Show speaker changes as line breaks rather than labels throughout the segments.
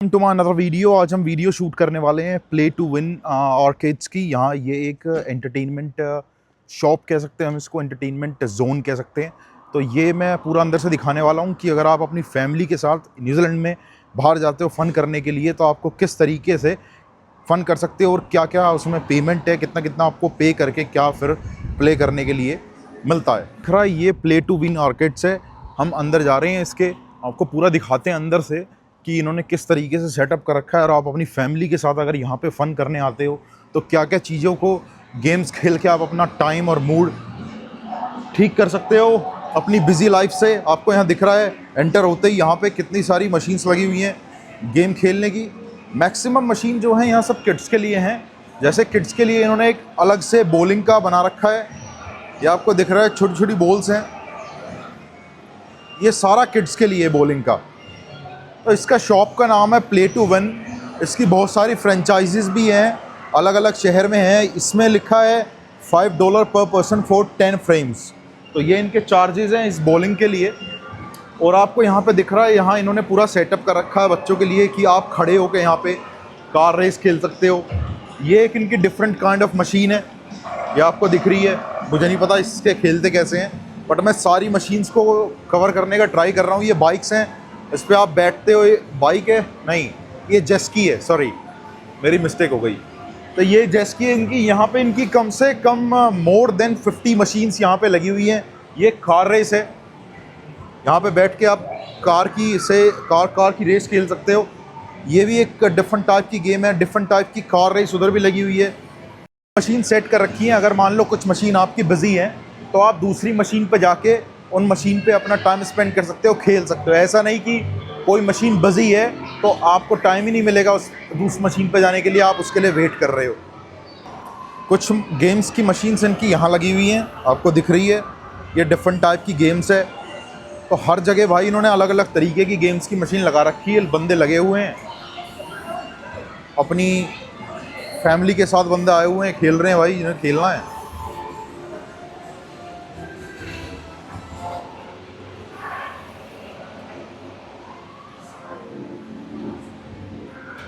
To my another video. आज हम video shoot करने वाले हैं प्ले टू विन आर्केड्स की। यहाँ ये एक एंटरटेनमेंट शॉप कह सकते हैं हम इसको, एंटरटेनमेंट जोन कह सकते हैं। तो ये मैं पूरा अंदर से दिखाने वाला हूँ कि अगर आप अपनी फैमिली के साथ न्यूजीलैंड में बाहर जाते हो फ़न करने के लिए तो आपको किस तरीके से फ़न कर सकते हो और क्या क्या उसमें पेमेंट है, कितना कितना आपको पे करके क्या फिर प्ले करने के लिए मिलता है। खरा ये प्ले टू विन आर्केड्स है। हम अंदर जा रहे हैं, इसके आपको पूरा दिखाते हैं अंदर से कि इन्होंने किस तरीके से सेटअप कर रखा है। और आप अपनी फैमिली के साथ अगर यहाँ पे फ़न करने आते हो तो क्या क्या चीज़ों को गेम्स खेल के आप अपना टाइम और मूड ठीक कर सकते हो अपनी बिजी लाइफ से। आपको यहाँ दिख रहा है एंटर होते ही यहाँ पे कितनी सारी मशीन्स लगी हुई हैं गेम खेलने की। मैक्सिमम मशीन जो है यहाँ सब किड्स के लिए हैं। जैसे किड्स के लिए इन्होंने एक अलग से बॉलिंग का बना रखा है। ये आपको दिख रहा है छोटी छोटी बॉल्स हैं, ये सारा किड्स के लिए बॉलिंग का। तो इसका शॉप का नाम है प्ले टू विन। इसकी बहुत सारी फ्रेंचाइजीज़ भी हैं, अलग अलग शहर में हैं। इसमें लिखा है $5 पर पर्सन फॉर 10 फ्रेम्स। तो ये इनके चार्जेस हैं इस बॉलिंग के लिए। और आपको यहाँ पे दिख रहा है, यहाँ इन्होंने पूरा सेटअप कर रखा है बच्चों के लिए कि आप खड़े होकर यहाँ पे कार रेस खेल सकते हो। ये एक इनकी डिफरेंट काइंड ऑफ मशीन है, ये आपको दिख रही है। मुझे नहीं पता इसके खेलते कैसे हैं, बट मैं सारी मशीन्स को कवर करने का ट्राई कर रहा हूँ। ये बाइक्स हैं, इस पर आप बैठते हो। ये बाइक है नहीं, ये जेस्की है, सॉरी मेरी मिस्टेक हो गई। तो ये जेस्की है इनकी। यहाँ पे इनकी कम से कम मोर देन 50 मशीन्स यहाँ पे लगी हुई हैं। ये कार रेस है, यहाँ पे बैठ के आप कार की रेस खेल सकते हो। ये भी एक डिफरेंट टाइप की गेम है, डिफरेंट टाइप की कार रेस उधर भी लगी हुई है। मशीन सेट कर रखी है, अगर मान लो कुछ मशीन आपकी बिजी है तो आप दूसरी मशीन पे जाके उन मशीन पे अपना टाइम स्पेंड कर सकते हो, खेल सकते हो। ऐसा नहीं कि कोई मशीन बिजी है तो आपको टाइम ही नहीं मिलेगा उस दूसरी मशीन पे जाने के लिए, आप उसके लिए वेट कर रहे हो। कुछ गेम्स की मशीन्स इनकी यहाँ लगी हुई हैं, आपको दिख रही है। ये डिफरेंट टाइप की गेम्स है। तो हर जगह भाई इन्होंने अलग अलग तरीके की गेम्स की मशीन लगा रखी है। बंदे लगे हुए हैं, अपनी फैमिली के साथ बंदे आए हुए हैं, खेल रहे हैं भाई, जिन्हें खेलना है।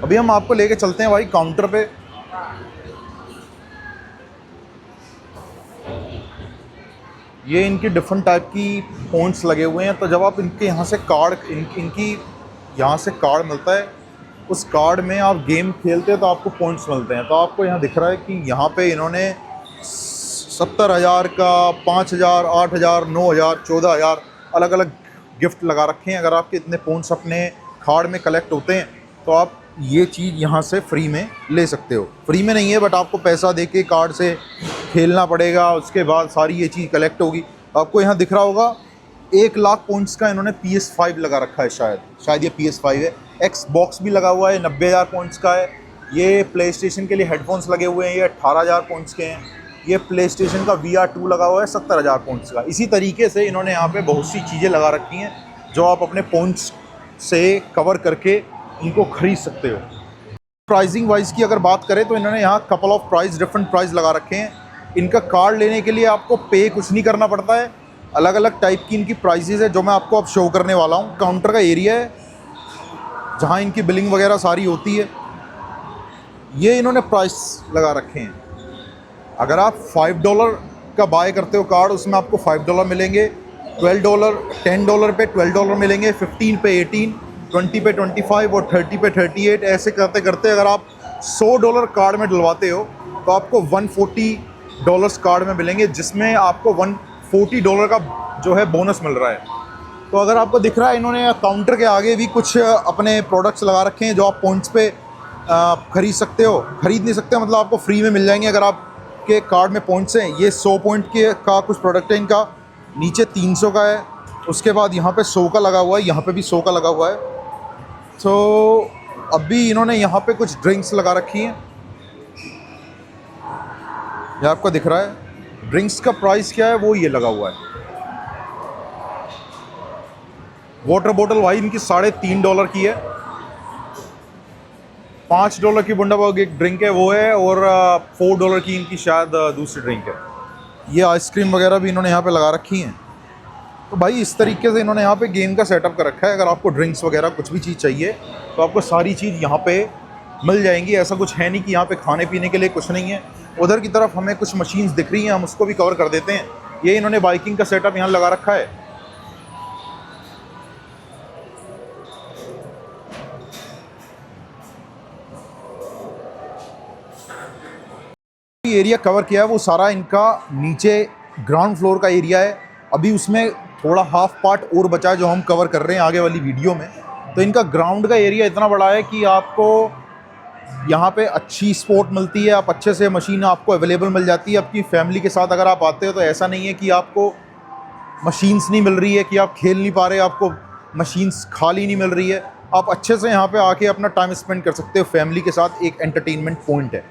अभी हम आपको लेके चलते हैं भाई काउंटर पे। ये इनकी डिफरेंट टाइप की पॉइंट्स लगे हुए हैं। तो जब आप इनके यहाँ से कार्ड इनकी यहाँ से कार्ड मिलता है, उस कार्ड में आप गेम खेलते हैं तो आपको पॉइंट्स मिलते हैं। तो आपको यहाँ दिख रहा है कि यहाँ पे इन्होंने 70,000 का, 5,000, 8,000, 9,000, 14,000 अलग अलग गिफ्ट लगा रखे हैं। अगर आपके इतने पॉइंट्स अपने कार्ड में कलेक्ट होते हैं तो आप ये चीज़ यहाँ से फ्री में ले सकते हो। फ्री में नहीं है, बट आपको पैसा दे के कार्ड से खेलना पड़ेगा, उसके बाद सारी ये चीज़ कलेक्ट होगी। आपको यहाँ दिख रहा होगा 1,00,000 पॉइंट्स का इन्होंने PS5 लगा रखा है। शायद ये PS5 है। Xbox भी लगा हुआ है, 90,000 पॉइंट्स का है। ये प्ले स्टेशन के लिए हेडफोन्स लगे हुए हैं, ये 18,000 पॉइंट्स के हैं। ये प्ले स्टेशन का VR2 लगा हुआ है 70,000 पॉइंट्स का। इसी तरीके से इन्होंने यहाँ पर बहुत सी चीज़ें लगा रखी हैं जो आप अपने पॉइंट्स से कवर करके इनको खरीद सकते हो। प्राइसिंग वाइज की अगर बात करें तो इन्होंने यहाँ couple of price, different price लगा रखे हैं। इनका कार्ड लेने के लिए आपको पे कुछ नहीं करना पड़ता है। अलग अलग टाइप की इनकी प्राइसेस है जो मैं आपको अब शो करने वाला हूँ। काउंटर का एरिया है जहाँ इनकी बिलिंग वगैरह सारी होती है। ये इन्होंने प्राइस लगा रखे हैं। अगर आप $5 का बाय करते हो कार्ड, उसमें आपको $5 मिलेंगे। $12, $10 पे $12 मिलेंगे, 15 पे 18, 20 पे 25 और 30 पे 38। ऐसे करते करते अगर आप $100 कार्ड में डलवाते हो तो आपको $140 कार्ड में मिलेंगे, जिसमें आपको $140 का जो है बोनस मिल रहा है। तो अगर आपको दिख रहा है, इन्होंने काउंटर के आगे भी कुछ अपने प्रोडक्ट्स लगा रखे हैं जो आप पॉइंट्स पे खरीद सकते हो। खरीद नहीं सकते मतलब आपको फ्री में मिल जाएंगे अगर आपके कार्ड में पॉइंट्स हैं। ये 100 पॉइंट के का कुछ प्रोडक्ट है इनका, नीचे 300 का है। उसके बाद यहाँ पे 100 का लगा हुआ है, यहाँ पे भी 100 का लगा हुआ है। तो अभी इन्होंने यहाँ पे कुछ ड्रिंक्स लगा रखी हैं, ये आपको दिख रहा है। ड्रिंक्स का प्राइस क्या है वो ये लगा हुआ है। वाटर बोतल भाई इनकी $3.5 की है। $5 की बुंडाबर्ग एक ड्रिंक है वो है, और $4 की इनकी शायद दूसरी ड्रिंक है। ये आइसक्रीम वगैरह भी इन्होंने यहाँ पे लगा रखी हैं। तो भाई इस तरीके से इन्होंने यहाँ पे गेम का सेटअप कर रखा है। अगर आपको ड्रिंक्स वगैरह कुछ भी चीज़ चाहिए तो आपको सारी चीज़ यहाँ पे मिल जाएंगी। ऐसा कुछ है नहीं कि यहाँ पे खाने पीने के लिए कुछ नहीं है। उधर की तरफ हमें कुछ मशीन्स दिख रही हैं, हम उसको भी कवर कर देते हैं। ये इन्होंने बाइकिंग का सेटअप यहाँ लगा रखा है। एरिया कवर किया है वो सारा इनका नीचे ग्राउंड फ्लोर का एरिया है। अभी उसमें थोड़ा हाफ पार्ट और बचा है जो हम कवर कर रहे हैं आगे वाली वीडियो में। तो इनका ग्राउंड का एरिया इतना बड़ा है कि आपको यहाँ पे अच्छी स्पोर्ट मिलती है। आप अच्छे से मशीन आपको अवेलेबल मिल जाती है। आपकी फैमिली के साथ अगर आप आते हो तो ऐसा नहीं है कि आपको मशीन्स नहीं मिल रही है, कि आप खेल नहीं पा रहे, आपको मशीन्स खाली नहीं मिल रही है। आप अच्छे से यहाँ पे आके अपना टाइम स्पेंड कर सकते हो फैमिली के साथ। एक एंटरटेनमेंट पॉइंट है।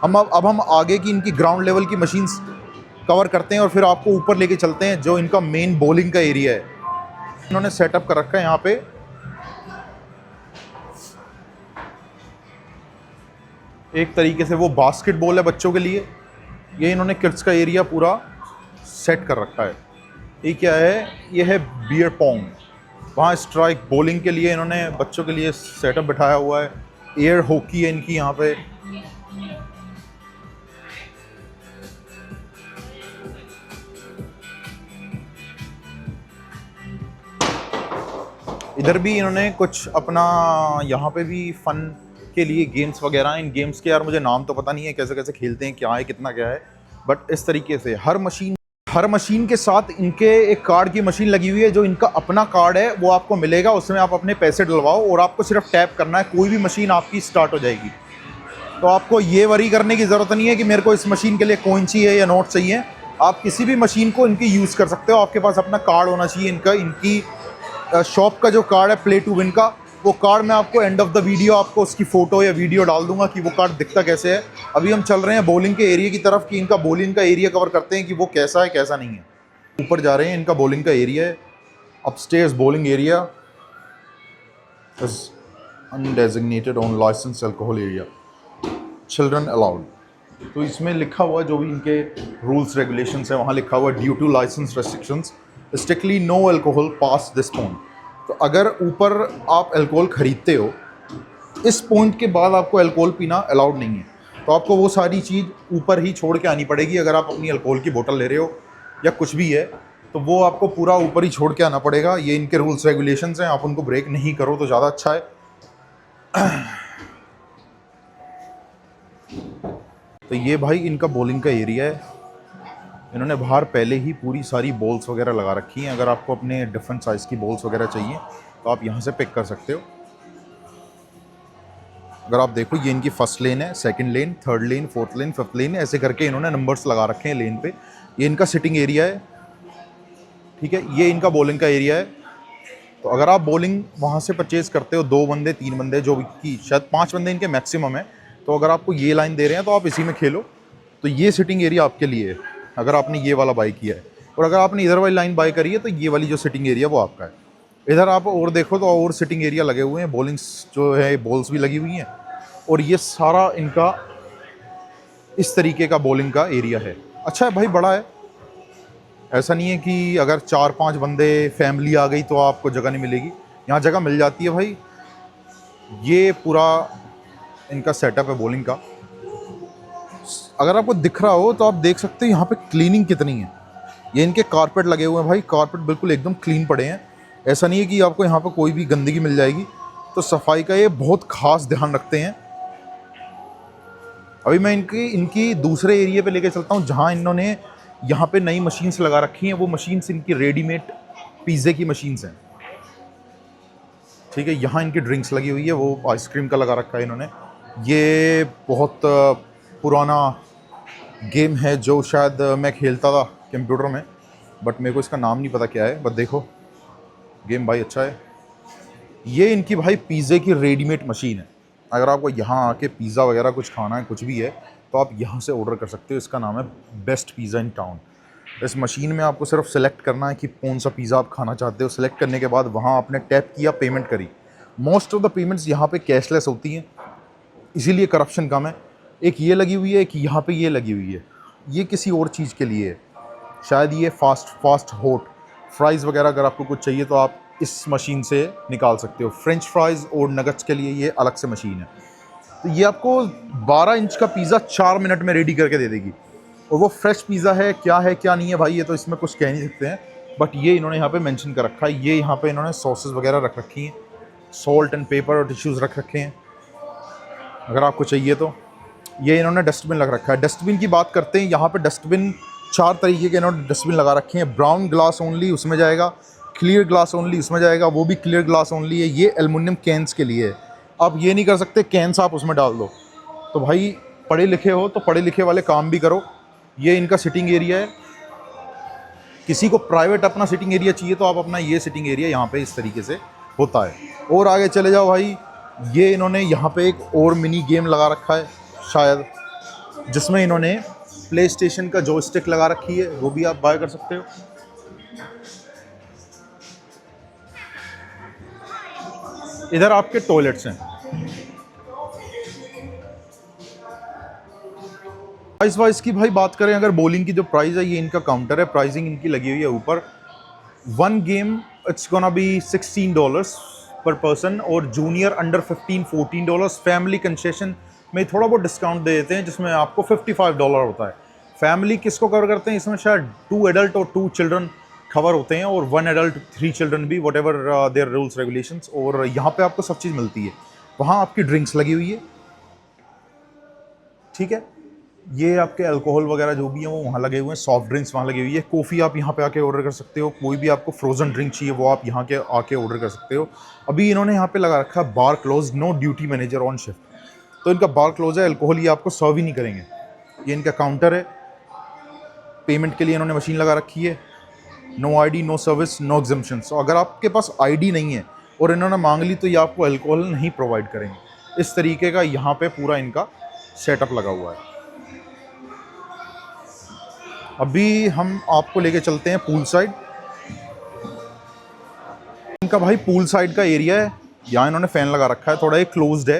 अब हम आगे की इनकी ग्राउंड लेवल की मशीन्स कवर करते हैं और फिर आपको ऊपर लेके चलते हैं जो इनका मेन बॉलिंग का एरिया है। इन्होंने सेटअप कर रखा है यहाँ पे एक तरीके से वो बास्केटबॉल है बच्चों के लिए। ये इन्होंने किड्स का एरिया पूरा सेट कर रखा है। ये क्या है? ये है बियर पॉन्ग। वहाँ स्ट्राइक बॉलिंग के लिए इन्होंने बच्चों के लिए सेटअप बिठाया हुआ है। एयर हॉकी है इनकी यहाँ पे। इधर भी इन्होंने कुछ अपना यहाँ पे भी फ़न के लिए गेम्स वगैरह। इन गेम्स के यार मुझे नाम तो पता नहीं है कैसे कैसे खेलते हैं, क्या है, कितना क्या है। बट इस तरीके से हर मशीन के साथ इनके एक कार्ड की मशीन लगी हुई है। जो इनका अपना कार्ड है वो आपको मिलेगा, उसमें आप अपने पैसे डलवाओ और आपको सिर्फ टैप करना है, कोई भी मशीन आपकी स्टार्ट हो जाएगी। तो आपको ये वरी करने की ज़रूरत नहीं है कि मेरे को इस मशीन के लिए कॉइन चाहिए या नोट चाहिए। आप किसी भी मशीन को इनकी यूज़ कर सकते हो। आपके पास अपना कार्ड होना चाहिए इनकी शॉप का जो कार्ड है प्ले टू विन का, वो कार्ड मैं आपको एंड ऑफ द वीडियो आपको उसकी फ़ोटो या वीडियो डाल दूंगा कि वो कार्ड दिखता कैसे है। अभी हम चल रहे हैं बॉलिंग के एरिया की तरफ कि इनका बॉलिंग का एरिया कवर करते हैं कि वो कैसा है कैसा नहीं है। ऊपर जा रहे हैं, इनका बॉलिंग का एरिया है। Upstairs bowling area is undesignated on licence alcohol area, children allowed. तो इसमें लिखा हुआ जो भी इनके रूल्स रेगुलेशंस है वहाँ लिखा हुआ due to licence restrictions strictly no alcohol past this point. तो अगर ऊपर आप अल्कोहल ख़रीदते हो, इस पॉइंट के बाद आपको अल्कोहल पीना अलाउड नहीं है। तो आपको वो सारी चीज़ ऊपर ही छोड़ के आनी पड़ेगी। अगर आप अपनी अल्कोहल की बोतल ले रहे हो या कुछ भी है तो वो आपको पूरा ऊपर ही छोड़ के आना पड़ेगा। ये इनके रूल्स रेगुलेशंस हैं, आप उनको ब्रेक नहीं करो तो ज़्यादा अच्छा है। तो ये भाई इनका बॉलिंग का एरिया है। इन्होंने बाहर पहले ही पूरी सारी बॉल्स वगैरह लगा रखी हैं। अगर आपको अपने डिफरेंट साइज़ की बॉल्स वगैरह चाहिए तो आप यहाँ से पिक कर सकते हो। अगर आप देखो ये इनकी फर्स्ट लेन है, सेकंड लेन, थर्ड लेन, फोर्थ लेन, फिफ्थ लेन, ऐसे करके इन्होंने नंबर्स लगा रखे हैं लेन पे। ये इनका सिटिंग एरिया है, ठीक है। ये इनका बॉलिंग का एरिया है। तो अगर आप बॉलिंग वहाँ से परचेज करते हो, 2 बंदे 3 बंदे जो कि शायद 5 बंदे इनके मैक्सिमम है, तो अगर आपको ये लाइन दे रहे हैं तो आप इसी में खेलो। तो ये सिटिंग एरिया आपके लिए है अगर आपने ये वाला बाई किया है। और अगर आपने इधर वाली लाइन बाई करी है तो ये वाली जो सिटिंग एरिया वो आपका है। इधर आप और देखो तो और सिटिंग एरिया लगे हुए हैं, बॉलिंग्स जो है बॉल्स भी लगी हुई हैं। और ये सारा इनका इस तरीके का बॉलिंग का एरिया है। अच्छा है भाई, बड़ा है। ऐसा नहीं है कि अगर 4-5 बंदे फैमिली आ गई तो आपको जगह नहीं मिलेगी, यहाँ जगह मिल जाती है भाई। ये पूरा इनका सेटअप है बॉलिंग का। अगर आपको दिख रहा हो तो आप देख सकते हो यहाँ पे क्लीनिंग कितनी है। ये इनके कारपेट लगे हुए हैं भाई, कारपेट बिल्कुल एकदम क्लीन पड़े हैं। ऐसा नहीं है कि आपको यहाँ पे कोई भी गंदगी मिल जाएगी। तो सफाई का ये बहुत ख़ास ध्यान रखते हैं। अभी मैं इनकी दूसरे एरिया पे लेके चलता हूँ जहाँ इन्होंने यहाँ पे नई मशीन्स लगा रखी हैं। वो मशीन्स इनकी रेडीमेड पिज़्ज़े की मशीन्स हैं, ठीक है। यहाँ इनकी ड्रिंक्स लगी हुई है, वो आइसक्रीम का लगा रखा है इन्होंने। ये बहुत पुराना गेम है जो शायद मैं खेलता था कंप्यूटर में, बट मेरे को इसका नाम नहीं पता क्या है। बट देखो गेम भाई अच्छा है। ये इनकी भाई पिज़्ज़े की रेडीमेड मशीन है। अगर आपको यहाँ आके पिज़्ज़ा वगैरह कुछ खाना है, कुछ भी है, तो आप यहाँ से ऑर्डर कर सकते हो। इसका नाम है बेस्ट पिज़्ज़ा इन टाउन। इस मशीन में आपको सिर्फ सेलेक्ट करना है कि कौन सा पिज़्ज़ा आप खाना चाहते हो। सेलेक्ट करने के बाद वहाँ आपने टैप किया, पेमेंट करी। मोस्ट ऑफ द पेमेंट्स यहाँ पे कैशलेस होती हैं, इसीलिए करप्शन कम है। एक ये लगी हुई है, एक यहाँ पे ये लगी हुई है। ये किसी और चीज़ के लिए है, शायद ये फास्ट फ्राइज़ वगैरह अगर आपको कुछ चाहिए तो आप इस मशीन से निकाल सकते हो। फ्रेंच फ्राइज़ और नगट्स के लिए ये अलग से मशीन है। तो ये आपको 12 इंच का पिज़्ज़ा 4 मिनट में रेडी करके दे देगी। और वो फ्रेश पिज़्ज़ा है क्या नहीं है भाई, ये तो इसमें कुछ कह नहीं सकते हैं, बट ये इन्होंने यहाँ पे मेंशन कर रखा है। ये यहाँ पे इन्होंने सॉसेस वगैरह रख रखी हैं, सॉल्ट एंड पेपर और टिश्यूज़ रख रखे हैं अगर आपको चाहिए तो। ये इन्होंने डस्टबिन लग रखा है। डस्टबिन की बात करते हैं, यहाँ पे डस्टबिन 4 तरीके के इन्होंने डस्टबिन लगा रखे हैं। ब्राउन ग्लास ओनली उसमें जाएगा, क्लियर ग्लास ओनली उसमें जाएगा, वो भी क्लियर ग्लास ओनली है। ये एल्युमिनियम कैंस के लिए है। आप ये नहीं कर सकते कैंस आप उसमें डाल दो, तो भाई पढ़े लिखे हो तो पढ़े लिखे वाले काम भी करो। ये इनका सिटिंग एरिया है। किसी को प्राइवेट अपना सिटिंग एरिया चाहिए तो आप अपना ये सिटिंग एरिया यहाँ पे इस तरीके से होता है। और आगे चले जाओ भाई, ये इन्होंने यहाँ पे एक और मिनी गेम लगा रखा है शायद, जिसमें इन्होंने प्ले स्टेशन का जॉयस्टिक लगा रखी है, वो भी आप बाय कर सकते हो। इधर आपके टॉयलेट्स हैं। प्राइस वाइज की भाई बात करें अगर, बॉलिंग की जो प्राइस है, ये इनका काउंटर है, प्राइसिंग इनकी लगी हुई है ऊपर। 1 गेम इट्स गोना बी $16 पर पर्सन, और जूनियर अंडर 15 $14। फैमिली कंसेशन में थोड़ा बहुत डिस्काउंट दे देते हैं, जिसमें आपको $55 होता है। फैमिली किसको कवर करते हैं इसमें? शायद 2 एडल्ट और 2 चिल्ड्रन कवर होते हैं, और 1 एडल्ट 3 चिल्ड्रन भी, what ever their rules regulations. और यहाँ पे आपको सब चीज़ मिलती है। वहाँ आपकी ड्रिंक्स लगी हुई है, ठीक है। ये आपके अल्कोहल वगैरह जो भी है वो वहाँ लगे हुए हैं, सॉफ्ट ड्रिंक्स वहाँ लगी हुई है। कॉफ़ी आप यहाँ पे आके ऑर्डर कर सकते हो, कोई भी आपको फ्रोज़न ड्रिंक चाहिए वो आप यहाँ के आके ऑर्डर कर सकते हो। अभी इन्होंने यहाँ पे लगा रखा है bar close, no duty manager on shift, तो इनका बार क्लोज है। अल्कोहल ये आपको सर्व ही नहीं करेंगे। ये इनका काउंटर है। पेमेंट के लिए इन्होंने मशीन लगा रखी है। No ID, no service, no exemption. So अगर आपके पास आईडी नहीं है और इन्होंने मांग ली तो ये आपको अल्कोहल नहीं प्रोवाइड करेंगे। इस तरीके का यहाँ पे पूरा इनका सेटअप लगा हुआ है। अभी हम आपको लेके चलते हैं पूल साइड। इनका भाई पूल साइड का एरिया है। यहाँ इन्होंने फ़ैन लगा रखा है, थोड़ा ये क्लोज्ड है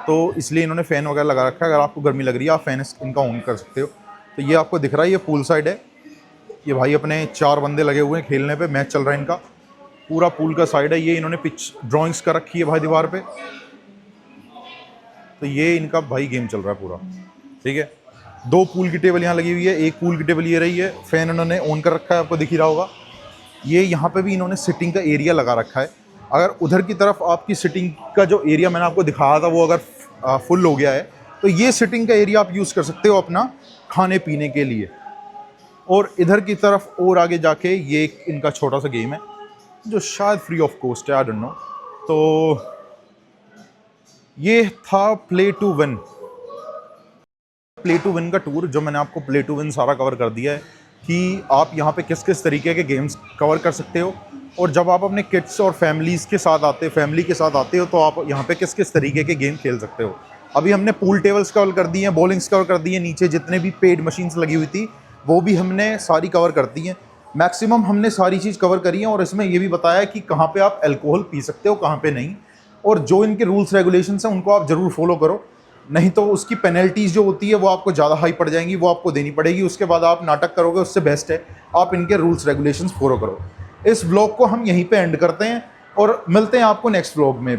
तो इसलिए इन्होंने फ़ैन वगैरह लगा रखा है। अगर आपको गर्मी लग रही है आप फ़ैन इनका ऑन कर सकते हो। तो ये आपको दिख रहा है, ये पूल साइड है। ये भाई अपने 4 बंदे लगे हुए हैं खेलने पे, मैच चल रहा है इनका। पूरा पूल का साइड है। ये इन्होंने पिच ड्राइंग्स कर रखी है भाई दीवार पे। तो ये इनका भाई गेम चल रहा है पूरा, ठीक है। 2 पूल की टेबल यहाँ लगी हुई है, एक पूल की टेबल ये रही है। फ़ैन इन्होंने ऑन कर रखा है, आपको दिख ही रहा होगा। ये यहाँ पे भी इन्होंने सिटिंग का एरिया लगा रखा है। अगर उधर की तरफ आपकी सिटिंग का जो एरिया मैंने आपको दिखाया था वो अगर फुल हो गया है तो ये सिटिंग का एरिया आप यूज़ कर सकते हो अपना खाने पीने के लिए। और इधर की तरफ और आगे जाके ये एक इनका छोटा सा गेम है जो शायद फ्री ऑफ कॉस्ट है, आई डोंट नो। तो ये था play to win. Play to win का टूर, जो मैंने आपको प्ले टू विन सारा कवर कर दिया है कि आप यहाँ पे किस किस तरीके के गेम्स कवर कर सकते हो। और जब आप अपने किड्स और फैमिली के साथ आते हो तो आप यहाँ पे किस किस तरीके के गेम खेल सकते हो। अभी हमने पूल टेबल्स कवर कर दिए हैं, बॉलिंग्स कवर कर दिए हैं, नीचे जितने भी पेड मशीन्स लगी हुई थी वो भी हमने सारी कवर कर दी हैं। मैक्सिमम हमने सारी चीज़ कवर करी है। और इसमें ये भी बताया कि कहाँ पे आप अल्कोहल पी सकते हो, कहाँ पे नहीं। और जो इनके रूल्स रेगुलेशंस हैं उनको आप ज़रूर फॉलो करो, नहीं तो उसकी पेनल्टीज़ जो होती है वो आपको ज़्यादा हाई पड़ जाएंगी, वो आपको देनी पड़ेगी। उसके बाद आप नाटक करोगे, उससे बेस्ट है आप इनके रूल्स रेगुलेशंस फॉलो करो। इस व्लॉग को हम यहीं पे एंड करते हैं और मिलते हैं आपको नेक्स्ट व्लॉग में।